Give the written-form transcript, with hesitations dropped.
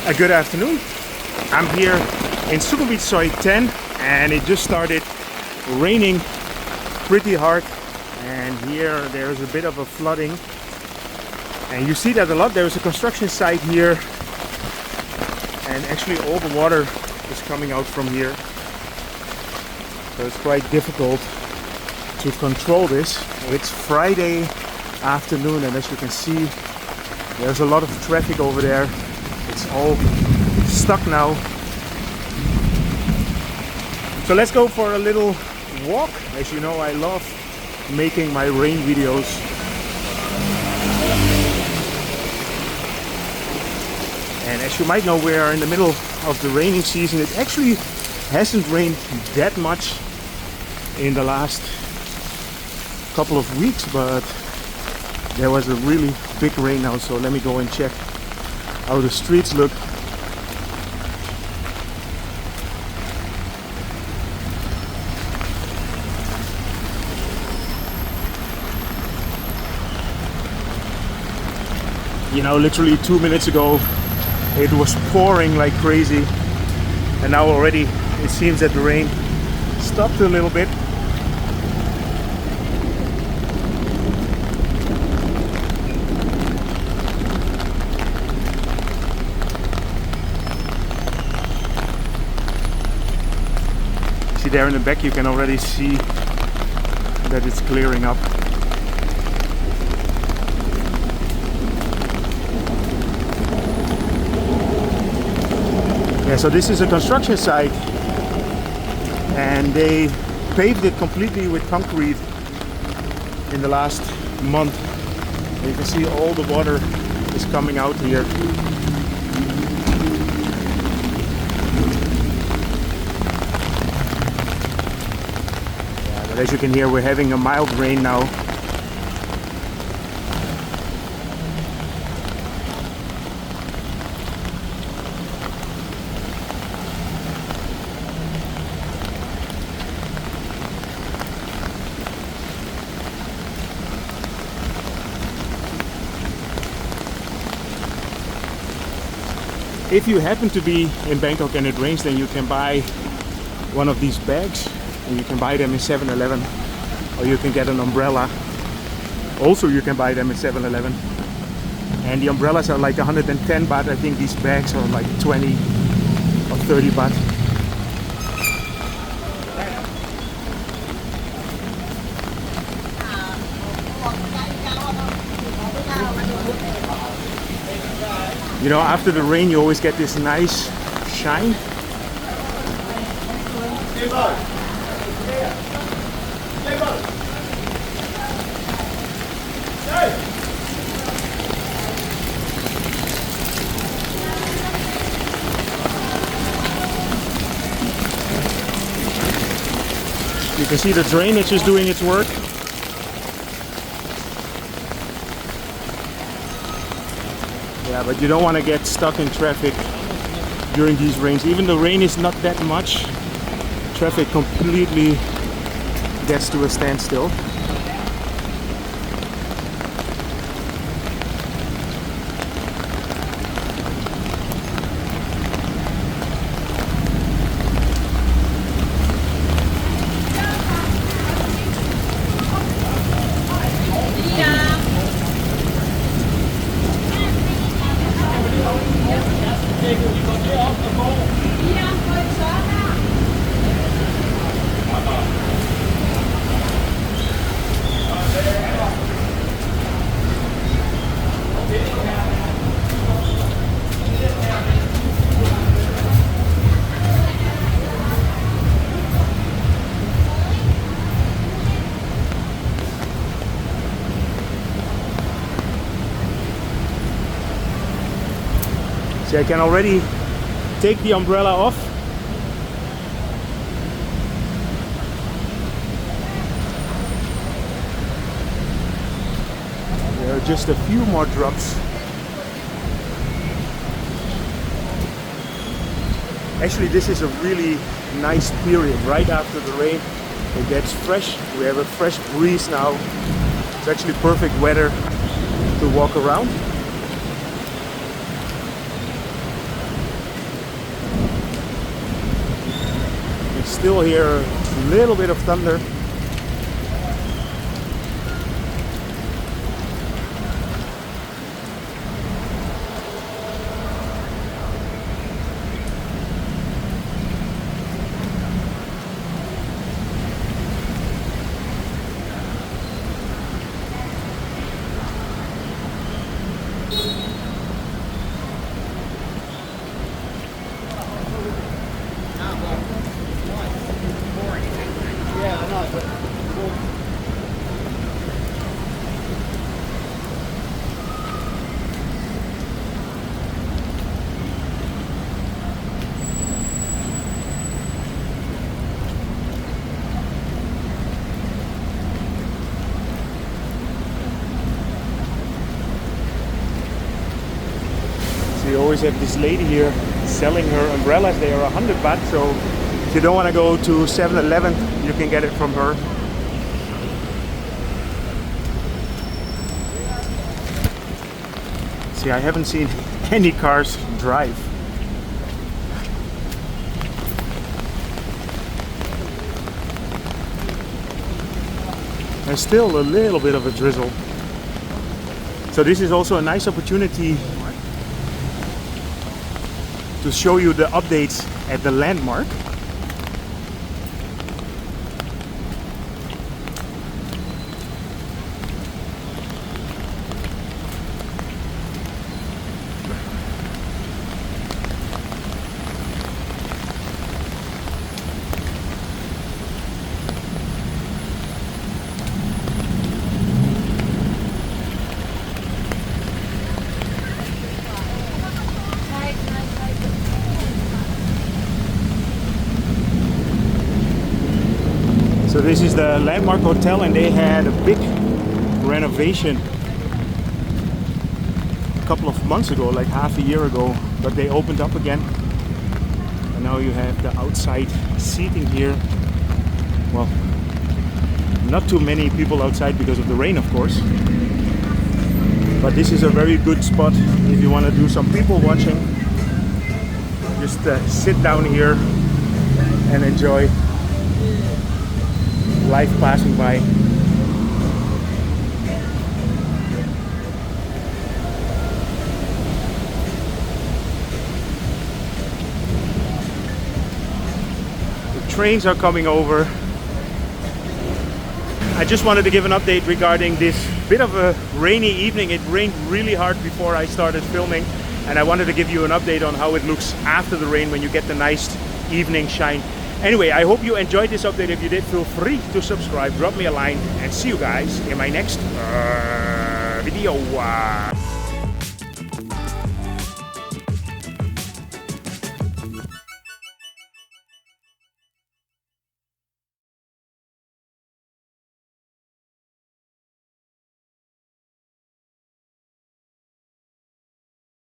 A good afternoon. I'm here in Sukhumvit Soi 10 and it just started raining pretty hard, and here there's a bit of a flooding, and you see that a lot. There's a construction site here and actually all the water is coming out from here, so it's quite difficult to control this. It's Friday afternoon and as you can see there's a lot of traffic over there. It's all stuck now. So let's go for a little walk. As you know, I love making my rain videos. And as you might know, we are in the middle of the raining season. It actually hasn't rained that much in the last couple of weeks, but there was a really big rain now. So let me go and check how the streets look. You know, literally 2 minutes ago it was pouring like crazy, and now already it seems that the rain stopped a little bit. See there in the back, you can already see that it's clearing up. Yeah, so this is a construction site and they paved it completely with concrete in the last month. And you can see all the water is coming out here. Yeah, but as you can hear, we're having a mild rain now. If you happen to be in Bangkok and it rains, then you can buy one of these bags, and you can buy them in 7-Eleven, or you can get an umbrella. Also you can buy them in 7-Eleven, and the umbrellas are like 110 baht. I think these bags are like 20 or 30 baht. You know, after the rain you always get this nice shine. You can see the drainage is doing its work. Yeah, but you don't want to get stuck in traffic during these rains. Even the rain is not that much, traffic completely gets to a standstill. See, I can already take the umbrella off. There are just a few more drops. Actually, this is a really nice period. Right after the rain, it gets fresh. We have a fresh breeze now. It's actually perfect weather to walk around. still hear a little bit of thunder. You always have this lady here selling her umbrellas. They are 100 baht, so if you don't want to go to 7-Eleven, you can get it from her. See, I haven't seen any cars drive. There's still a little bit of a drizzle. So this is also a nice opportunity to show you the updates at the landmark. So this is the Landmark Hotel, and they had a big renovation a couple of months ago, like half a year ago, but they opened up again. And now you have the outside seating here. Well, not too many people outside because of the rain, of course. But this is a very good spot if you want to do some people watching. Just sit down here and enjoy life passing by. The trains are coming over. I just wanted to give an update regarding this bit of a rainy evening. It rained really hard before I started filming, and I wanted to give you an update on how it looks after the rain when you get the nice evening shine. Anyway, I hope you enjoyed this update. If you did, feel free to subscribe, drop me a line, and see you guys in my next video.